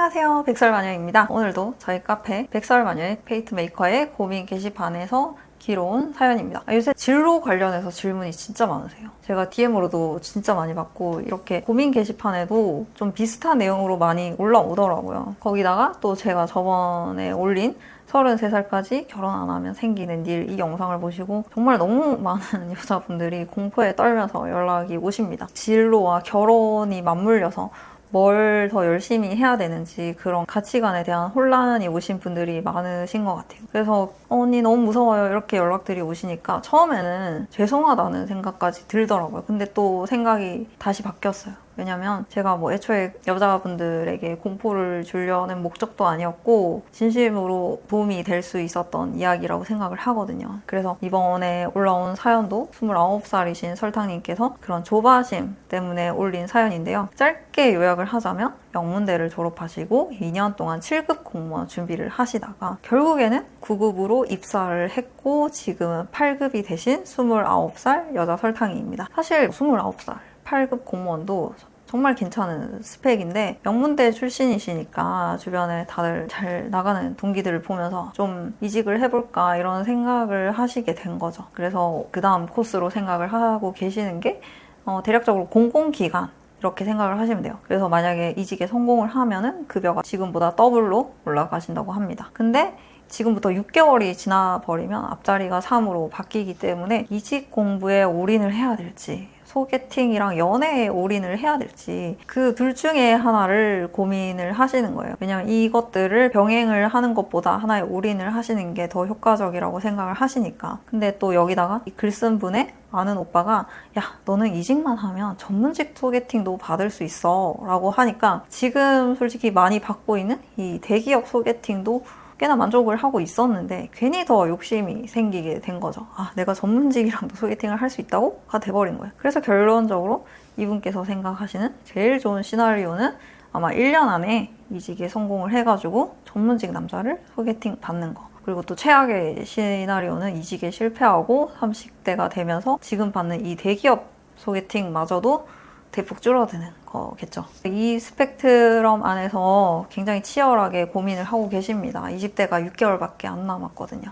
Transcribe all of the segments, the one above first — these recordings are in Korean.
안녕하세요, 백설마녀입니다. 오늘도 저희 카페 백설마녀의 페이트메이커의 고민 게시판에서 길어온 사연입니다. 요새 진로 관련해서 질문이 진짜 많으세요. 제가 DM으로도 진짜 많이 받고 이렇게 고민 게시판에도 좀 비슷한 내용으로 많이 올라오더라고요. 거기다가 또 제가 저번에 올린 33살까지 결혼 안 하면 생기는 일, 이 영상을 보시고 정말 너무 많은 여자분들이 공포에 떨면서 연락이 오십니다. 진로와 결혼이 맞물려서 뭘 더 열심히 해야 되는지 그런 가치관에 대한 혼란이 오신 분들이 많으신 것 같아요. 그래서 언니 너무 무서워요 이렇게 연락들이 오시니까 처음에는 죄송하다는 생각까지 들더라고요. 근데 또 생각이 다시 바뀌었어요. 왜냐면 제가 애초에 여자분들에게 공포를 주려는 목적도 아니었고 진심으로 도움이 될 수 있었던 이야기라고 생각을 하거든요. 그래서 이번에 올라온 사연도 29살이신 설탕님께서 그런 조바심 때문에 올린 사연인데요. 짧게 요약을 하자면 영문대를 졸업하시고 2년 동안 7급 공무원 준비를 하시다가 결국에는 9급으로 입사를 했고 지금은 8급이 되신 29살 여자 설탕이입니다. 사실 29살 8급 공무원도 정말 괜찮은 스펙인데 영문대 출신이시니까 주변에 다들 잘 나가는 동기들을 보면서 좀 이직을 해볼까 이런 생각을 하시게 된 거죠. 그래서 그 다음 코스로 생각을 하고 계시는 게 대략적으로 공공기관 이렇게 생각을 하시면 돼요. 그래서 만약에 이직에 성공을 하면은 급여가 지금보다 더블로 올라가신다고 합니다. 근데 지금부터 6개월이 지나버리면 앞자리가 3으로 바뀌기 때문에 이직 공부에 올인을 해야 될지 소개팅이랑 연애에 올인을 해야 될지 그 둘 중에 하나를 고민을 하시는 거예요. 왜냐면 이것들을 병행을 하는 것보다 하나에 올인을 하시는 게 더 효과적이라고 생각을 하시니까. 근데 또 여기다가 이 글 쓴 분의 아는 오빠가 야 너는 이직만 하면 전문직 소개팅도 받을 수 있어 라고 하니까 지금 솔직히 많이 받고 있는 이 대기업 소개팅도 꽤나 만족을 하고 있었는데 괜히 더 욕심이 생기게 된 거죠. 아, 내가 전문직이랑도 소개팅을 할 수 있다고?가 돼버린 거예요. 그래서 결론적으로 이분께서 생각하시는 제일 좋은 시나리오는 아마 1년 안에 이직에 성공을 해가지고 전문직 남자를 소개팅 받는 거. 그리고 또 최악의 시나리오는 이직에 실패하고 30대가 되면서 지금 받는 이 대기업 소개팅마저도 대폭 줄어드는 거겠죠. 이 스펙트럼 안에서 굉장히 치열하게 고민을 하고 계십니다. 20대가 6개월밖에 안 남았거든요.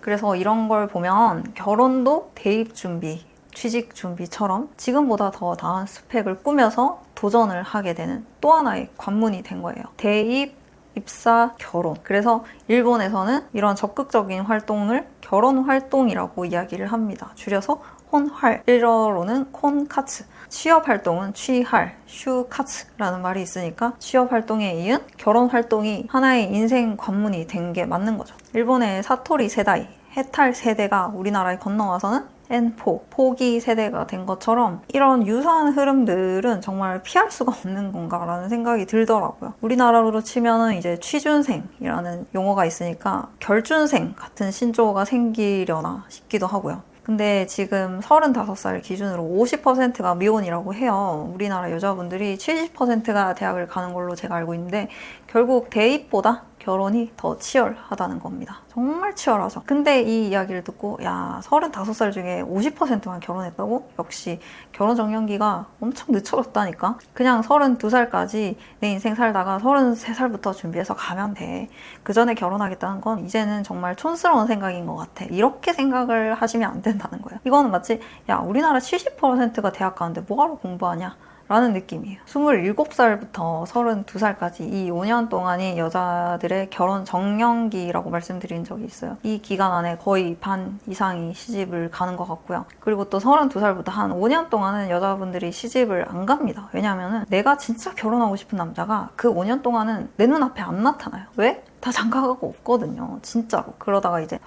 그래서 이런 걸 보면 결혼도 대입 준비, 취직 준비처럼 지금보다 더 나은 스펙을 꾸며서 도전을 하게 되는 또 하나의 관문이 된 거예요. 대입, 입사, 결혼. 그래서 일본에서는 이런 적극적인 활동을 결혼 활동이라고 이야기를 합니다. 줄여서 혼활, 일어로는 콘카츠. 취업 활동은 취할, 슈카츠라는 말이 있으니까 취업 활동에 이은 결혼 활동이 하나의 인생 관문이 된 게 맞는 거죠. 일본의 사토리 세다이, 해탈 세대가 우리나라에 건너와서는 N4, 포기 세대가 된 것처럼 이런 유사한 흐름들은 정말 피할 수가 없는 건가라는 생각이 들더라고요. 우리나라로 치면은 이제 취준생이라는 용어가 있으니까 결준생 같은 신조어가 생기려나 싶기도 하고요. 근데 지금 35살 기준으로 50%가 미혼이라고 해요. 우리나라 여자분들이 70%가 대학을 가는 걸로 제가 알고 있는데 결국 대입보다 결혼이 더 치열하다는 겁니다. 정말 치열하죠. 근데 이 이야기를 듣고 야 35살 중에 50%만 결혼했다고? 역시 결혼 정년기가 엄청 늦춰졌다니까. 그냥 32살까지 내 인생 살다가 33살부터 준비해서 가면 돼. 그 전에 결혼하겠다는 건 이제는 정말 촌스러운 생각인 것 같아. 이렇게 생각을 하시면 안 된다는 거예요. 이거는 마치 야 우리나라 70%가 대학 가는데 뭐하러 공부하냐? 라는 느낌이에요. 27살부터 32살까지 이 5년 동안이 여자들의 결혼 정년기라고 말씀드린 적이 있어요. 이 기간 안에 거의 반 이상이 시집을 가는 것 같고요. 그리고 또 32살부터 한 5년 동안은 여자분들이 시집을 안 갑니다. 왜냐면은 내가 진짜 결혼하고 싶은 남자가 그 5년 동안은 내 눈앞에 안 나타나요. 왜? 다 장가가고 없거든요. 진짜로. 그러다가 이제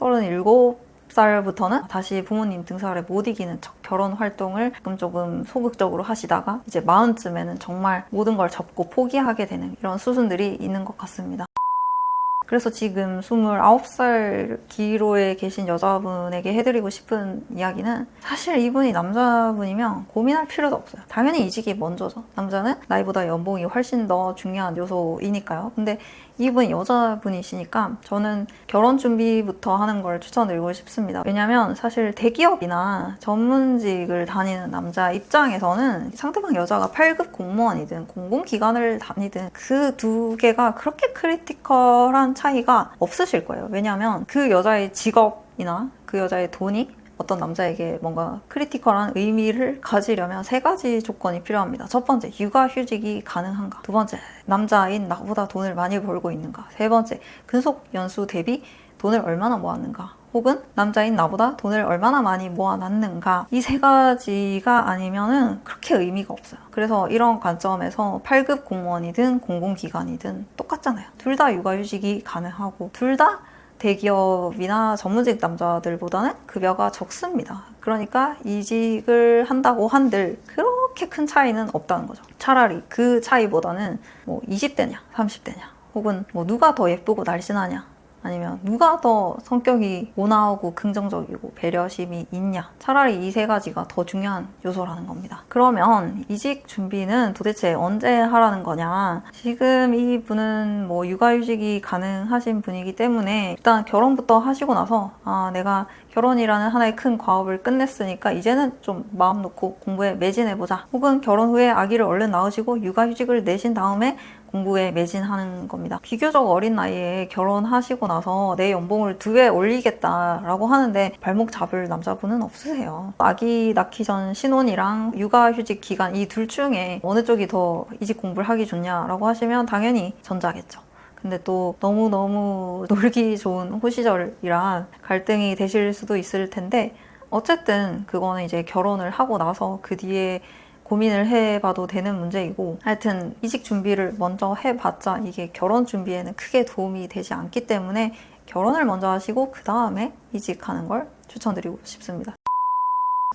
37살부터는 다시 부모님 등살에 못 이기는 척 결혼 활동을 조금 소극적으로 하시다가 이제 40쯤에는 정말 모든 걸 접고 포기하게 되는 이런 수순들이 있는 것 같습니다. 그래서 지금 29살 기로에 계신 여자분에게 해드리고 싶은 이야기는 사실 이분이 남자분이면 고민할 필요도 없어요. 당연히 이직이 먼저죠. 남자는 나이보다 연봉이 훨씬 더 중요한 요소이니까요. 근데 이분이 여자분이시니까 저는 결혼 준비부터 하는 걸 추천드리고 싶습니다. 왜냐면 사실 대기업이나 전문직을 다니는 남자 입장에서는 상대방 여자가 8급 공무원이든 공공기관을 다니든 그 두 개가 그렇게 크리티컬한 차이가 없으실 거예요. 왜냐면 그 여자의 직업이나 그 여자의 돈이 어떤 남자에게 뭔가 크리티컬한 의미를 가지려면 3가지 조건이 필요합니다. 첫 번째, 육아휴직이 가능한가? 두 번째, 남자인 나보다 돈을 많이 벌고 있는가? 세 번째, 근속 연수 대비 돈을 얼마나 모았는가? 혹은 남자인 나보다 돈을 얼마나 많이 모아놨는가? 이 3가지가 아니면은 그렇게 의미가 없어요. 그래서 이런 관점에서 8급 공무원이든 공공기관이든 똑같잖아요. 둘 다 육아휴직이 가능하고 둘 다 대기업이나 전문직 남자들보다는 급여가 적습니다. 그러니까 이직을 한다고 한들 그렇게 큰 차이는 없다는 거죠. 차라리 그 차이보다는 뭐 20대냐 30대냐 혹은 뭐 누가 더 예쁘고 날씬하냐 아니면 누가 더 성격이 온화하고 긍정적이고 배려심이 있냐, 차라리 이 3가지가 더 중요한 요소라는 겁니다. 그러면 이직 준비는 도대체 언제 하라는 거냐? 지금 이분은 뭐 육아휴직이 가능하신 분이기 때문에 일단 결혼부터 하시고 나서 내가 결혼이라는 하나의 큰 과업을 끝냈으니까 이제는 좀 마음 놓고 공부에 매진해보자, 혹은 결혼 후에 아기를 얼른 낳으시고 육아휴직을 내신 다음에 공부에 매진하는 겁니다. 비교적 어린 나이에 결혼하시고 나서 내 연봉을 2배 올리겠다라고 하는데 발목 잡을 남자분은 없으세요. 아기 낳기 전 신혼이랑 육아휴직 기간 이 둘 중에 어느 쪽이 더 이직 공부를 하기 좋냐라고 하시면 당연히 전자겠죠. 근데 또 너무너무 놀기 좋은 호시절이라 갈등이 되실 수도 있을 텐데 어쨌든 그거는 이제 결혼을 하고 나서 그 뒤에 고민을 해봐도 되는 문제이고, 하여튼 이직 준비를 먼저 해봤자 이게 결혼 준비에는 크게 도움이 되지 않기 때문에 결혼을 먼저 하시고 그 다음에 이직하는 걸 추천드리고 싶습니다.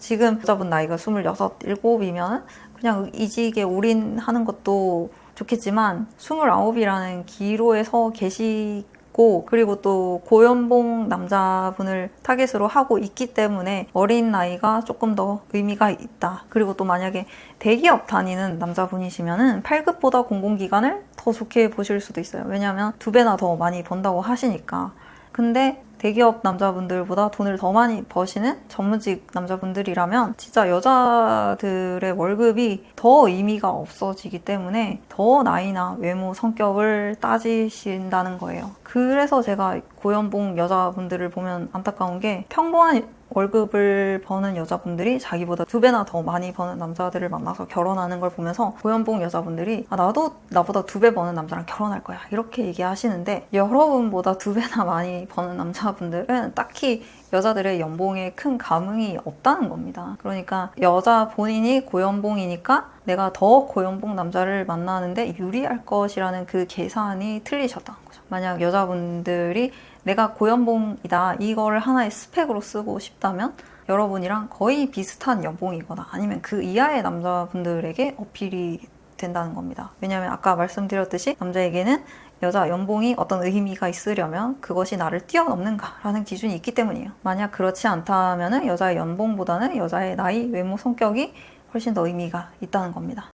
지금 여자분 나이가 26, 7이면 그냥 이직에 올인하는 것도 좋겠지만 29이라는 기로에 서 계시고 그리고 또 고연봉 남자분을 타겟으로 하고 있기 때문에 어린 나이가 조금 더 의미가 있다. 그리고 또 만약에 대기업 다니는 남자분이시면은 8급보다 공공기관을 더 좋게 보실 수도 있어요. 왜냐하면 2배나 더 많이 번다고 하시니까. 근데 대기업 남자분들보다 돈을 더 많이 버시는 전문직 남자분들이라면 진짜 여자들의 월급이 더 의미가 없어지기 때문에 더 나이나 외모, 성격을 따지신다는 거예요. 그래서 제가 고연봉 여자분들을 보면 안타까운 게 평범한 월급을 버는 여자분들이 자기보다 2배나 더 많이 버는 남자들을 만나서 결혼하는 걸 보면서 고연봉 여자분들이 나도 나보다 2배 버는 남자랑 결혼할 거야 이렇게 얘기하시는데, 여러분보다 2배나 많이 버는 남자분들은 딱히 여자들의 연봉에 큰 감흥이 없다는 겁니다. 그러니까 여자 본인이 고연봉이니까 내가 더 고연봉 남자를 만나는데 유리할 것이라는 그 계산이 틀리셨다는 거죠. 만약 여자분들이 내가 고연봉이다 이거를 하나의 스펙으로 쓰고 싶다면 여러분이랑 거의 비슷한 연봉이거나 아니면 그 이하의 남자분들에게 어필이 된다는 겁니다. 왜냐하면 아까 말씀드렸듯이 남자에게는 여자 연봉이 어떤 의미가 있으려면 그것이 나를 뛰어넘는가라는 기준이 있기 때문이에요. 만약 그렇지 않다면 여자의 연봉보다는 여자의 나이, 외모, 성격이 훨씬 더 의미가 있다는 겁니다.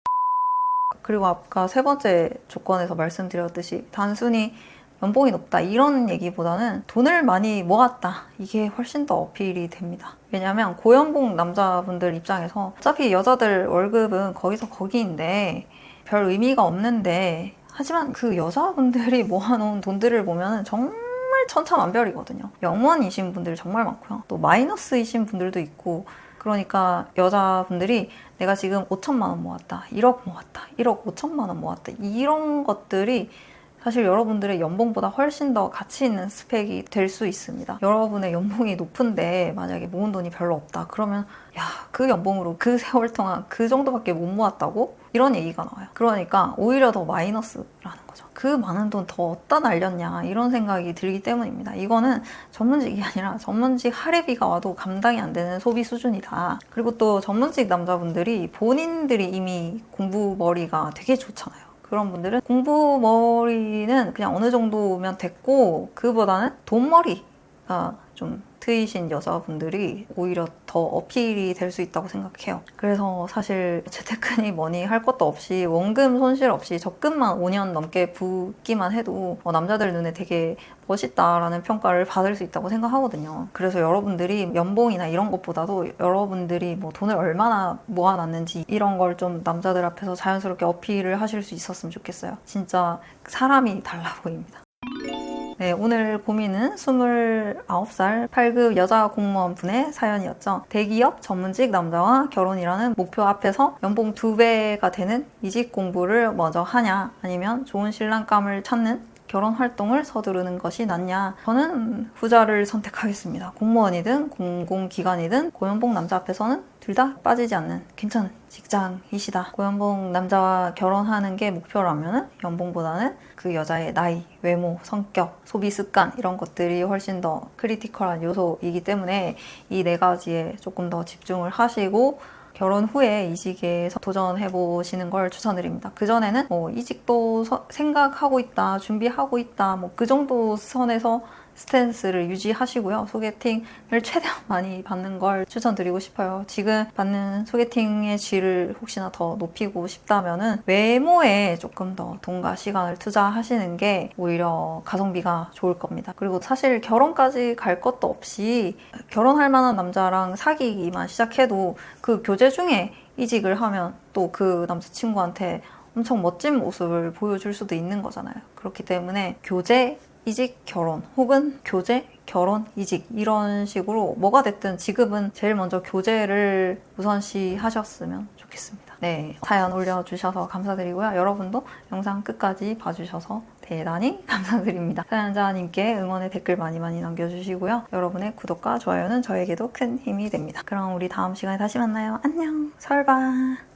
그리고 아까 3번째 조건에서 말씀드렸듯이 단순히 연봉이 높다 이런 얘기보다는 돈을 많이 모았다 이게 훨씬 더 어필이 됩니다. 왜냐하면 고연봉 남자분들 입장에서 어차피 여자들 월급은 거기서 거기인데 별 의미가 없는데, 하지만 그 여자분들이 모아놓은 돈들을 보면 정말 천차만별이거든요. 0원이신 분들 정말 많고요. 또 마이너스이신 분들도 있고, 그러니까 여자분들이 내가 지금 5천만 원 모았다, 1억 모았다, 1억 5천만 원 모았다 이런 것들이 사실 여러분들의 연봉보다 훨씬 더 가치 있는 스펙이 될 수 있습니다. 여러분의 연봉이 높은데 만약에 모은 돈이 별로 없다 그러면 야, 그 연봉으로 그 세월 동안 그 정도밖에 못 모았다고? 이런 얘기가 나와요. 그러니까 오히려 더 마이너스라는 거죠. 그 많은 돈 더 어디다 날렸냐 이런 생각이 들기 때문입니다. 이거는 전문직이 아니라 전문직 할애비가 와도 감당이 안 되는 소비 수준이다. 그리고 또 전문직 남자분들이 본인들이 이미 공부머리가 되게 좋잖아요. 그런 분들은 공부머리는 그냥 어느 정도면 됐고 그보다는 돈머리가 좀 트이신 여자분들이 오히려 더 어필이 될 수 있다고 생각해요. 그래서 사실 재테크니 뭐니 할 것도 없이 원금 손실 없이 적금만 5년 넘게 붓기만 해도 남자들 눈에 되게 멋있다라는 평가를 받을 수 있다고 생각하거든요. 그래서 여러분들이 연봉이나 이런 것보다도 여러분들이 뭐 돈을 얼마나 모아놨는지 이런 걸 좀 남자들 앞에서 자연스럽게 어필을 하실 수 있었으면 좋겠어요. 진짜 사람이 달라 보입니다. 네, 오늘 고민은 29살 8급 여자 공무원 분의 사연이었죠. 대기업 전문직 남자와 결혼이라는 목표 앞에서 연봉 2배가 되는 이직 공부를 먼저 하냐, 아니면 좋은 신랑감을 찾는 결혼 활동을 서두르는 것이 낫냐. 저는 후자를 선택하겠습니다. 공무원이든 공공기관이든 고연봉 남자 앞에서는 둘 다 빠지지 않는 괜찮은 직장이시다. 고연봉 남자와 결혼하는 게 목표라면 연봉보다는 그 여자의 나이, 외모, 성격, 소비 습관 이런 것들이 훨씬 더 크리티컬한 요소이기 때문에 이 4가지에 조금 더 집중을 하시고 결혼 후에 이직에 도전해보시는 걸 추천드립니다. 그전에는 이직도 생각하고 있다, 준비하고 있다, 그 정도 선에서 스탠스를 유지하시고요. 소개팅을 최대한 많이 받는 걸 추천드리고 싶어요. 지금 받는 소개팅의 질을 혹시나 더 높이고 싶다면은 외모에 조금 더 돈과 시간을 투자하시는 게 오히려 가성비가 좋을 겁니다. 그리고 사실 결혼까지 갈 것도 없이 결혼할 만한 남자랑 사귀기만 시작해도 그 교제 중에 이직을 하면 또 그 남자친구한테 엄청 멋진 모습을 보여줄 수도 있는 거잖아요. 그렇기 때문에 교제, 이직, 결혼 혹은 교제, 결혼, 이직 이런 식으로 뭐가 됐든 지금은 제일 먼저 교제를 우선시 하셨으면 좋겠습니다. 네, 사연 올려주셔서 감사드리고요. 여러분도 영상 끝까지 봐주셔서 대단히 감사드립니다. 사연자님께 응원의 댓글 많이 남겨주시고요. 여러분의 구독과 좋아요는 저에게도 큰 힘이 됩니다. 그럼 우리 다음 시간에 다시 만나요. 안녕, 설바.